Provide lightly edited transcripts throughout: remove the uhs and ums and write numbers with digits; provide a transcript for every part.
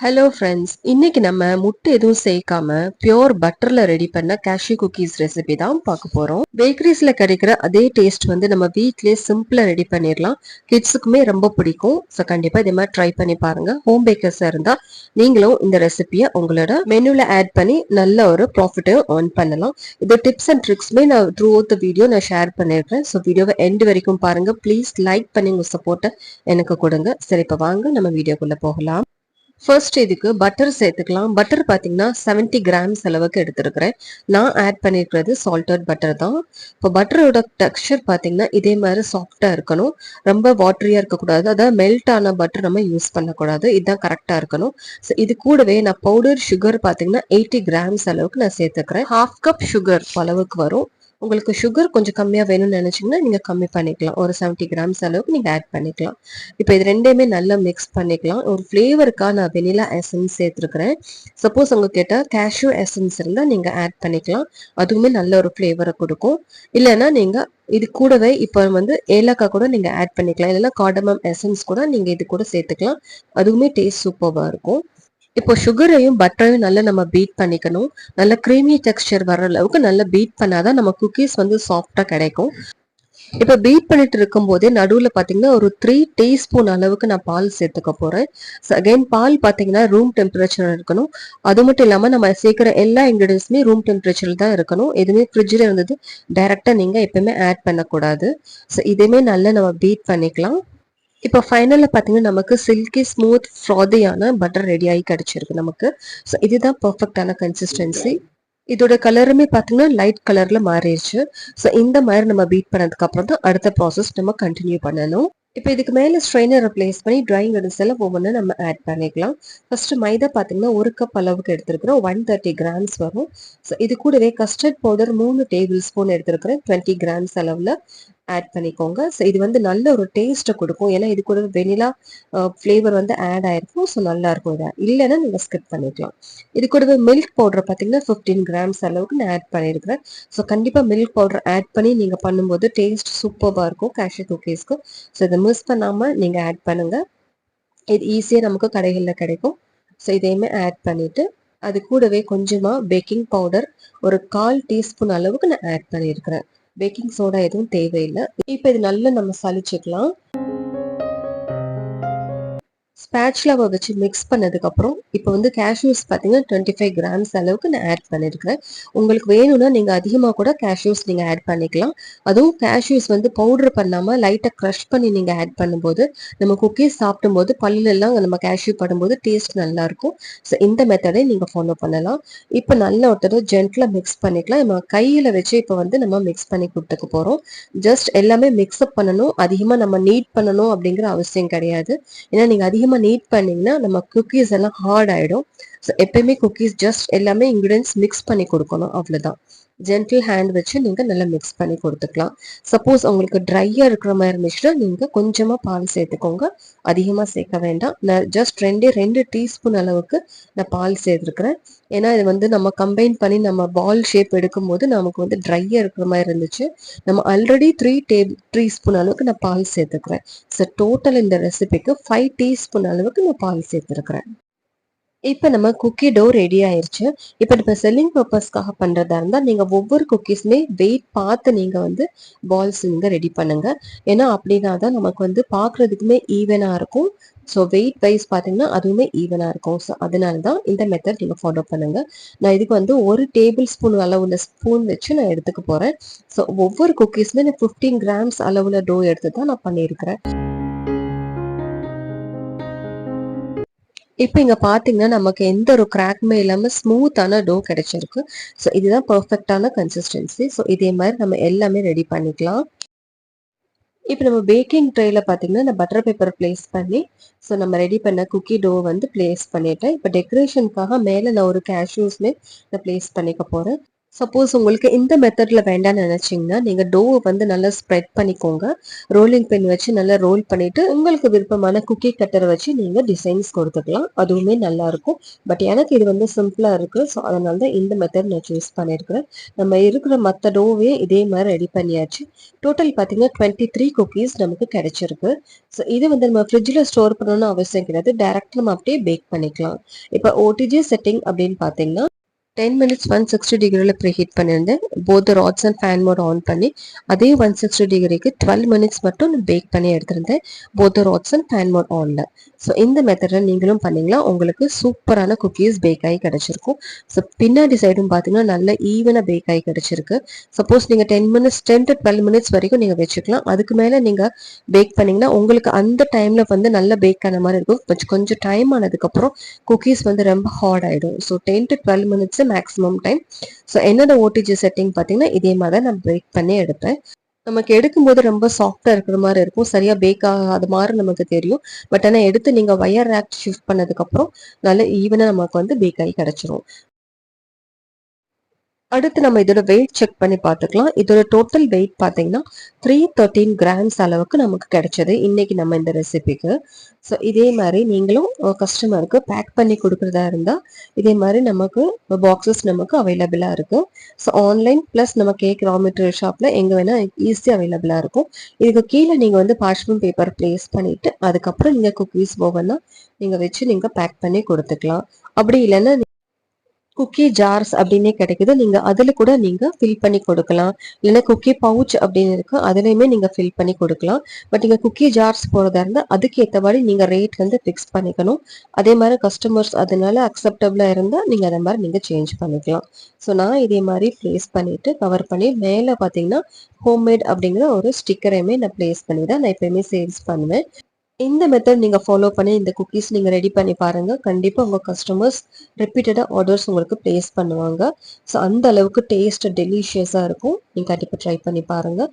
Hello friends, இன்னைக்கு நம்ம முட்டை எதுவும் சேர்க்காம பியோர் பட்டர்ல ரெடி பண்ண கேஷ்யூ குக்கீஸ் ரெசிபி தான் பார்க்க போறோம். பேக்கரிஸ்ல கிடைக்கிற அதே டேஸ்ட் வந்து நம்ம வீட்லயே சிம்பிளா ரெடி பண்ணிடலாம். கிட்ஸுக்குமே ரொம்ப பிடிக்கும். ஸோ கண்டிப்பா இதே மாதிரி ட்ரை பண்ணி பாருங்க. ஹோம் பேக்கர்ஸா இருந்தா நீங்களும் இந்த ரெசிபியை உங்களோட மெனுல ஆட் பண்ணி நல்ல ஒரு ப்ராஃபிட்டையும் ஏர்ன் பண்ணலாம். இது டிப்ஸ் அண்ட் ட்ரிக்ஸ்மே நான் த்ரூ அவுட் த வீடியோ நான் ஷேர் பண்ணிருக்கேன். ஸோ வீடியோவை எண்ட் வரைக்கும் பாருங்க. ப்ளீஸ் லைக் பண்ணி உங்க சப்போர்ட்டை எனக்கு கொடுங்க. சரி, இப்போ வாங்க நம்ம வீடியோக்குள்ள போகலாம். ஃபர்ஸ்ட் இதுக்கு பட்டர் சேர்த்துக்கலாம். பட்டர் பார்த்தீங்கன்னா 70 கிராம்ஸ் அளவுக்கு எடுத்துருக்கிறேன். நான் ஆட் பண்ணியிருக்கிறது சால்டட் பட்டர் தான். இப்போ பட்டரோட டெக்ஸ்சர் பார்த்தீங்கன்னா இதே மாதிரி சாஃப்டாக இருக்கணும். ரொம்ப வாட்டரியாக இருக்கக்கூடாது. அதாவது மெல்ட் ஆன பட்டர் நம்ம யூஸ் பண்ணக்கூடாது. இதுதான் கரெக்டாக இருக்கணும். ஸோ இது கூடவே நான் பவுடர் சுகர் பார்த்தீங்கன்னா 80 கிராம்ஸ் அளவுக்கு நான் சேர்த்துக்கிறேன். 1/2 கப் சுகர் அளவுக்கு வரும். உங்களுக்கு சுகர் கொஞ்சம் கம்மியாக வேணும்னு நினச்சிங்கன்னா நீங்கள் கம்மி பண்ணிக்கலாம். ஒரு 70 கிராம்ஸ் அளவுக்கு நீங்கள் ஆட் பண்ணிக்கலாம். இப்போ இது ரெண்டையுமே நல்லா மிக்ஸ் பண்ணிக்கலாம். ஒரு ஃப்ளேவருக்காக நான் வெனிலா எசன்ஸ் சேர்த்துருக்கிறேன். சப்போஸ் உங்ககிட்ட கேஷ்யூ எசன்ஸ் இருந்தால் நீங்கள் ஆட் பண்ணிக்கலாம். அதுவுமே நல்ல ஒரு ஃப்ளேவரை கொடுக்கும். இல்லைன்னா நீங்கள் இது கூடவே இப்போ வந்து ஏலக்காய் கூட நீங்கள் ஆட் பண்ணிக்கலாம். இல்லைன்னா கார்டமம் எசன்ஸ் கூட நீங்கள் இது கூட சேர்த்துக்கலாம். அதுவுமே டேஸ்ட் சூப்பராக இருக்கும். இப்போ சுகரையும் பட்டரையும் நல்லா நம்ம பீட் பண்ணிக்கணும். நல்ல க்ரீமி டெக்ஸ்சர் வர அளவுக்கு நல்லா பீட் பண்ணாதான் நம்ம குக்கீஸ் வந்து சாஃப்டா கிடைக்கும். இப்போ பீட் பண்ணிட்டு இருக்கும் போதே நடுவில் பார்த்தீங்கன்னா ஒரு 3 டீஸ்பூன் அளவுக்கு நான் பால் சேர்த்துக்க போறேன். அகைன் பால் பார்த்தீங்கன்னா ரூம் டெம்பரேச்சர் இருக்கணும். அது மட்டும் இல்லாமல் நம்ம சேர்க்குற எல்லா இன்கிரீடியன்ஸுமே ரூம் டெம்பரேச்சரில் தான் இருக்கணும். எதுவுமே ஃப்ரிட்ஜில் இருந்தது டைரெக்டாக நீங்கள் எப்பவுமே ஆட் பண்ணக்கூடாது. ஸோ இதுவுமே நல்லா நம்ம பீட் பண்ணிக்கலாம். இப்போ ஃபைனலில் பார்த்தீங்கன்னா நமக்கு சில்கி ஸ்மூத் ஃப்ராதியான பட்டர் ரெடி ஆகி கிடைச்சிருக்கு நமக்கு. ஸோ இதுதான் பர்ஃபெக்டான கன்சிஸ்டன்சி. இதோட கலருமே பார்த்தீங்கன்னா லைட் கலரில் மாறிடுச்சு. ஸோ இந்த மாதிரி நம்ம பீட் பண்ணதுக்கு அப்புறம் தான் அடுத்த ப்ராசஸ் நம்ம கண்டினியூ பண்ணணும். இப்போ இதுக்கு மேலே ஸ்ட்ரெயினரை ப்ளேஸ் பண்ணி ட்ரை இன்கிரீடியன்ஸ் எல்லாம் ஒவ்வொன்று நம்ம ஆட் பண்ணிக்கலாம். ஃபர்ஸ்ட் மைதா பார்த்தீங்கன்னா 1 கப் அளவுக்கு எடுத்துருக்கிறோம். 130 கிராம்ஸ் வரும். ஸோ இது கூடவே கஸ்டர்ட் பவுடர் 3 டேபிள் ஸ்பூன் எடுத்துருக்கிறேன். 20 கிராம்ஸ் அளவில் ஆட் பண்ணிக்கோங்க. ஸோ இது வந்து நல்ல ஒரு டேஸ்ட்டை கொடுக்கும். ஏன்னா இது கூட வெனிலா ஃப்ளேவர் வந்து ஆட் ஆயிருக்கும். ஸோ நல்லா இருக்கும். இதை இல்லைன்னா நீங்கள் ஸ்கிப் பண்ணிக்கலாம். இது கூடவே மில்க் பவுடர் பார்த்தீங்கன்னா 15 கிராம்ஸ் அளவுக்கு நான் ஆட் பண்ணியிருக்கிறேன். ஸோ கண்டிப்பாக மில்க் பவுடர் ஆட் பண்ணி நீங்கள் பண்ணும்போது டேஸ்ட் சூப்பராக இருக்கும் கேஷ்யூ குக்கீஸ்க்கு. ஸோ இதை மிஸ் பண்ணாமல் நீங்கள் ஆட் பண்ணுங்கள். இது ஈஸியாக நமக்கு கடைகளில் கிடைக்கும். ஸோ இதையுமே ஆட் பண்ணிவிட்டு அது கூடவே கொஞ்சமாக பேக்கிங் பவுடர் ஒரு 1/4 டீஸ்பூன் அளவுக்கு நான் ஆட் பண்ணியிருக்கிறேன். பேக்கிங் சோடா எதுவும் தேவையில்லை. இப்போ இது நல்லா நம்ம சலிச்சுக்கலாம். ஸ்பேட்சுலாவை வச்சு மிக்ஸ் பண்ணதுக்கப்புறம் இப்போ வந்து கேஷ்யூஸ் பார்த்தீங்கன்னா 25 கிராம்ஸ் அளவுக்கு நான் ஆட் பண்ணியிருக்கிறேன். உங்களுக்கு வேணும்னா நீங்கள் அதிகமாக கூட கேஷ்யூஸ் நீங்கள் ஆட் பண்ணிக்கலாம். அதுவும் கேஷ்யூஸ் வந்து பவுடர் பண்ணாமல் லைட்டாக க்ரஷ் பண்ணி நீங்கள் ஆட் பண்ணும்போது நம்ம குக்கீஸ் சாப்பிடும்போது பல்லுலெல்லாம் நம்ம கேஷ்யூ படும்போது டேஸ்ட் நல்லாயிருக்கும். ஸோ இந்த மெத்தடை நீங்கள் ஃபாலோ பண்ணலாம். இப்போ நல்ல ஒருத்தர் ஜென்டிலாக மிக்ஸ் பண்ணிக்கலாம். நம்ம கையில் வச்சு இப்போ வந்து நம்ம மிக்ஸ் பண்ணி கொடுத்துக்க போகிறோம். ஜஸ்ட் எல்லாமே மிக்ஸ்அப் பண்ணணும். அதிகமாக நம்ம நீட் பண்ணணும் அப்படிங்கிற அவசியம் கிடையாது. ஏன்னா நீங்கள் அதிகமாக நீட் பண்ணீங்கன்னா நம்ம குக்கீஸ் எல்லாம் ஹார்ட் ஆயிடும். ஸோ எப்பயுமே குக்கீஸ் ஜஸ்ட் எல்லாமே இன்கிரீடியன்ஸ் மிக்ஸ் பண்ணி கொடுக்கணும். அவ்வளோதான். ஜென்டில் ஹேண்ட் வச்சு நீங்கள் நல்லா மிக்ஸ் பண்ணி கொடுத்துக்கலாம். சப்போஸ் உங்களுக்கு ட்ரையாக இருக்கிற மாதிரி இருந்துச்சுன்னா நீங்கள் கொஞ்சமாக பால் சேர்த்துக்கோங்க. அதிகமாக சேர்க்க வேண்டாம். நான் ஜஸ்ட் 2 டீஸ்பூன் அளவுக்கு நான் பால் சேர்த்துருக்குறேன். ஏன்னா இது வந்து நம்ம கம்பைன் பண்ணி நம்ம பால் ஷேப் எடுக்கும்போது நமக்கு வந்து ட்ரையாக இருக்கிற மாதிரி இருந்துச்சு. நம்ம ஆல்ரெடி 3 டீஸ்பூன் அளவுக்கு நான் பால் சேர்த்துக்கிறேன். ஸோ டோட்டல் இந்த ரெசிபிக்கு 5 டீஸ்பூன் அளவுக்கு நான் பால் சேர்த்துருக்கிறேன். இப்போ நம்ம குக்கி டோ ரெடி ஆயிருச்சு. இப்போ நம்ம செல்லிங் பர்பஸ்க்காக பண்ணுறதா இருந்தால் நீங்கள் ஒவ்வொரு குக்கீஸுமே வெயிட் பார்த்து நீங்கள் வந்து பால்ஸ் நீங்கள் ரெடி பண்ணுங்க. ஏன்னா அப்படின்னா தான் நமக்கு வந்து பார்க்குறதுக்குமே ஈவனாக இருக்கும். ஸோ வெயிட் வைஸ் பார்த்தீங்கன்னா அதுவுமே ஈவனாக இருக்கும். ஸோ அதனால தான் இந்த மெத்தட் நீங்கள் ஃபாலோ பண்ணுங்கள். நான் இதுக்கு வந்து 1 டேபிள் ஸ்பூன் அளவுள்ள ஸ்பூன் வச்சு நான் எடுத்துக்க போகிறேன். ஸோ ஒவ்வொரு குக்கீஸுமே நான் 15 கிராம்ஸ் அளவுள்ள டோ எடுத்து தான் நான் பண்ணியிருக்கிறேன். இப்போ இங்க பாத்தீங்கன்னா நமக்கு எந்த ஒரு கிராக்குமே இல்லாம ஸ்மூத்தான டோ கிடைச்சிருக்கு. ஸோ இதுதான் பர்ஃபெக்டான கன்சிஸ்டன்சி. ஸோ இதே மாதிரி நம்ம எல்லாமே ரெடி பண்ணிக்கலாம். இப்போ நம்ம பேக்கிங் ட்ரேல பார்த்தீங்கன்னா நான் பட்டர் பேப்பர் பிளேஸ் பண்ணி ஸோ நம்ம ரெடி பண்ண குக்கி டோ வந்து பிளேஸ் பண்ணிட்டேன். இப்போ டெக்கரேஷனுக்காக மேலே நான் ஒரு கேஷ்யூஸ்மே நான் பிளேஸ் பண்ணிக்க போகிறேன். சப்போஸ் உங்களுக்கு இந்த மெத்தட்ல வேண்டாம்னு நினைச்சீங்கன்னா நீங்க டோவை வந்து நல்லா ஸ்ப்ரெட் பண்ணிக்கோங்க. ரோலிங் பின் வச்சு நல்லா ரோல் பண்ணிட்டு உங்களுக்கு விருப்பமான குக்கி கட்டரை வச்சு நீங்க டிசைன்ஸ் கொடுத்துக்கலாம். அதுவுமே நல்லா இருக்கும். பட் எனக்கு இது வந்து சிம்பிளா இருக்கு. ஸோ அதனால தான் இந்த மெத்தட் நான் சூஸ் பண்ணியிருக்கிறேன். நம்ம இருக்கிற மற்ற டோவே இதே மாதிரி ரெடி பண்ணியாச்சு. டோட்டல் பார்த்தீங்கன்னா 23 குக்கீஸ் நமக்கு கிடைச்சிருக்கு. ஸோ இது வந்து நம்ம ஃப்ரிட்ஜில் ஸ்டோர் பண்ணணும்னு அவசியம் கிடையாது. டைரக்ட் நம்ம அப்படியே பேக் பண்ணிக்கலாம். இப்போ ஓடிஜி செட்டிங் அப்படின்னு பார்த்தீங்கன்னா 10 மினிட்ஸ் 160 டிகிரியில் ப்ரீ ஹீட் பண்ணியிருந்தேன். Both rods and fan mode on பண்ணி அதே 160 டிகிரிக்கு 12 மினிட்ஸ் மட்டும் பேக் பண்ணி எடுத்திருந்தேன். Both rods and fan mode ஆனில். ஸோ இந்த மெத்தடில் நீங்களும் பண்ணிங்களா உங்களுக்கு சூப்பரான குக்கீஸ் பேக் ஆகி கிடச்சிருக்கும். ஸோ பின்னாடி சைடும் பார்த்தீங்கன்னா நல்ல ஈவனாக பேக் ஆகி கிடச்சிருக்கு. சப்போஸ் நீங்கள் 10 to 12 மினிட்ஸ் வரைக்கும் நீங்கள் வச்சுக்கலாம். அதுக்கு மேலே நீங்கள் பேக் பண்ணிங்கன்னா உங்களுக்கு அந்த டைமில் வந்து நல்ல பேக் ஆன மாதிரி இருக்கும். கொஞ்சம் டைம் ஆனதுக்கப்புறம் குக்கீஸ் வந்து ரொம்ப ஹார்ட் ஆகிடும். So 10 to 12 minutes maximum time. So என்னோட ஓடிஜி செட்டிங் பார்த்தீங்கன்னா இதே மாதிரி தான் நான் பேக் பண்ணி எடுப்பேன். நமக்கு எடுக்கும்போது ரொம்ப சாஃப்டா இருக்கிற மாதிரி இருக்கும். சரியா பேக் ஆகாத மாதிரி நமக்கு தெரியும். பட் ஆனால் எடுத்து நீங்க வயர் ரேக் ஷிஃப்ட் பண்ணதுக்கு அப்புறம் நல்ல ஈவனா நமக்கு வந்து பேக் ஆகி கிடைச்சிரும். அடுத்து நம்ம இதோட வெயிட் செக் பண்ணி பார்த்துக்கலாம். இதோட டோட்டல் வெயிட் பார்த்தீங்கன்னா 313 கிராம்ஸ் அளவுக்கு நமக்கு கிடைச்சது இன்னைக்கு நம்ம இந்த ரெசிபிக்கு. ஸோ இதே மாதிரி நீங்களும் கஸ்டமருக்கு பேக் பண்ணி கொடுக்குறதா இருந்தால் இதே மாதிரி நமக்கு பாக்ஸஸ் நமக்கு அவைலபிளாக இருக்கு. ஸோ ஆன்லைன் ப்ளஸ் நம்ம கேக் ரா மெட்டீரியல் ஷாப்பில் எங்கே வேணால் ஈஸியாக அவைலபிளாக இருக்கும். இதுக்கு கீழே நீங்கள் வந்து பார்ச்மெண்ட் பேப்பர் ப்ளேஸ் பண்ணிட்டு அதுக்கப்புறம் நீங்கள் குக்கீஸ் ஓவன்னா நீங்கள் வச்சு நீங்கள் பேக் பண்ணி கொடுத்துக்கலாம். அப்படி இல்லைன்னா குக்கி ஜார்ஸ் அப்படின்னே கிடைக்குது. நீங்க அதுல கூட நீங்க ஃபில் பண்ணி கொடுக்கலாம். இல்லைன்னா குக்கி பவுச் அப்படின்னு இருக்கு, அதுலயுமே நீங்க ஃபில் பண்ணி கொடுக்கலாம். பட் நீங்க குக்கி ஜார்ஸ் போறதா இருந்தா அதுக்கு ஏற்றபடி நீங்க ரேட் வந்து ஃபிக்ஸ் பண்ணிக்கணும். அதே மாதிரி கஸ்டமர்ஸ் அதனால அக்செப்டபிளா இருந்தா நீங்க அதை மாதிரி நீங்க சேஞ்ச் பண்ணிக்கலாம். ஸோ நான் இதே மாதிரி பிளேஸ் பண்ணிட்டு கவர் பண்ணி மேலே பார்த்தீங்கன்னா ஹோம்மேட் அப்படிங்கிற ஒரு ஸ்டிக்கரையுமே நான் பிளேஸ் பண்ணி தான் நான் எப்பயுமே சேல்ஸ் பண்ணுவேன். இந்த மெத்தட் நீங்க ஃபாலோ பண்ணி இந்த குக்கீஸ் நீங்க ரெடி பண்ணி பாருங்க. கண்டிப்பா உங்க கஸ்டமர்ஸ் ரிப்பீட்டடா ஆர்டர்ஸ் உங்களுக்கு பிளேஸ் பண்ணுவாங்க. ஸோ அந்த அளவுக்கு டேஸ்ட் டெலிஷியஸா இருக்கும். நீங்க கண்டிப்பா ட்ரை பண்ணி பாருங்க.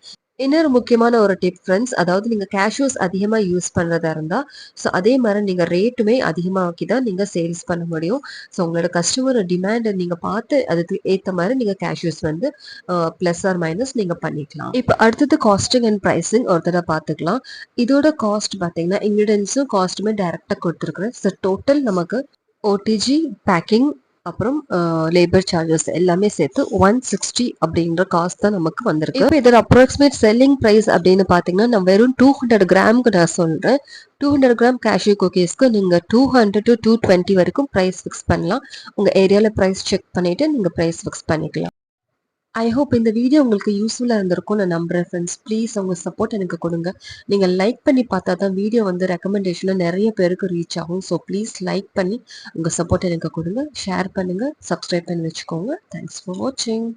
இன்னொரு முக்கியமான ஒரு டிப் ஃப்ரெண்ட்ஸ், அதாவது நீங்க கேஷ்யூஸ் அதிகமா யூஸ் பண்றதா இருந்தா ஸோ அதே மாதிரி நீங்க ரேட்டுமே அதிகமாக்கி தான் நீங்க சேல்ஸ் பண்ண முடியும். ஸோ உங்களோட கஸ்டமர் டிமாண்டை நீங்க பார்த்து அதுக்கு ஏற்ற மாதிரி நீங்க கேஷ்யூஸ் வந்து பிளஸ் ஆர் மைனஸ் நீங்க பண்ணிக்கலாம். இப்போ அடுத்தது காஸ்டிங் அண்ட் ப்ரைஸிங் ஒரு தடவை பார்த்துக்கலாம். இதோட காஸ்ட் பார்த்தீங்கன்னா இன்கிரீடியன்ஸும் காஸ்ட்டுமே டைரக்டாக கொடுத்துருக்குறேன். ஸோ டோட்டல் நமக்கு ஓடிஜி பேக்கிங் அப்புறம் லேபர் சார்ஜஸ் எல்லாமே சேர்த்து 160 அப்படின்ற காஸ்ட் தான் நமக்கு வந்திருக்கு. இப்போ இதோட அப்ராக்சிமேட் செல்லிங் ப்ரைஸ் அப்படின்னு பார்த்தீங்கன்னா நான் வெறும் 200 கிராமுக்கு நான் சொல்றேன். 200 கிராம் கேஷ்யூ குக்கீஸ்க்கு நீங்க 200 to 220 வரைக்கும் ப்ரைஸ் ஃபிக்ஸ் பண்ணலாம். உங்க ஏரியால ப்ரைஸ் செக் பண்ணிட்டு நீங்க ப்ரைஸ் ஃபிக்ஸ் பண்ணிக்கலாம். ஐ ஹோப் இந்த வீடியோ உங்களுக்கு யூஸ்ஃபுல்லாக இருந்திருக்கும் நான் நம்புறேன் ஃப்ரெண்ட்ஸ். ப்ளீஸ் உங்கள் சப்போர்ட் எனக்கு கொடுங்க. நீங்கள் லைக் பண்ணி பார்த்தா தான் வீடியோ வந்து ரெக்கமெண்டேஷனில் நிறைய பேருக்கு ரீச் ஆகும். ஸோ ப்ளீஸ் லைக் பண்ணி உங்கள் சப்போர்ட் எனக்கு கொடுங்க. ஷேர் பண்ணுங்கள், சப்ஸ்கிரைப் பண்ணி வச்சுக்கோங்க. தேங்க்ஸ் ஃபார் வாட்சிங்.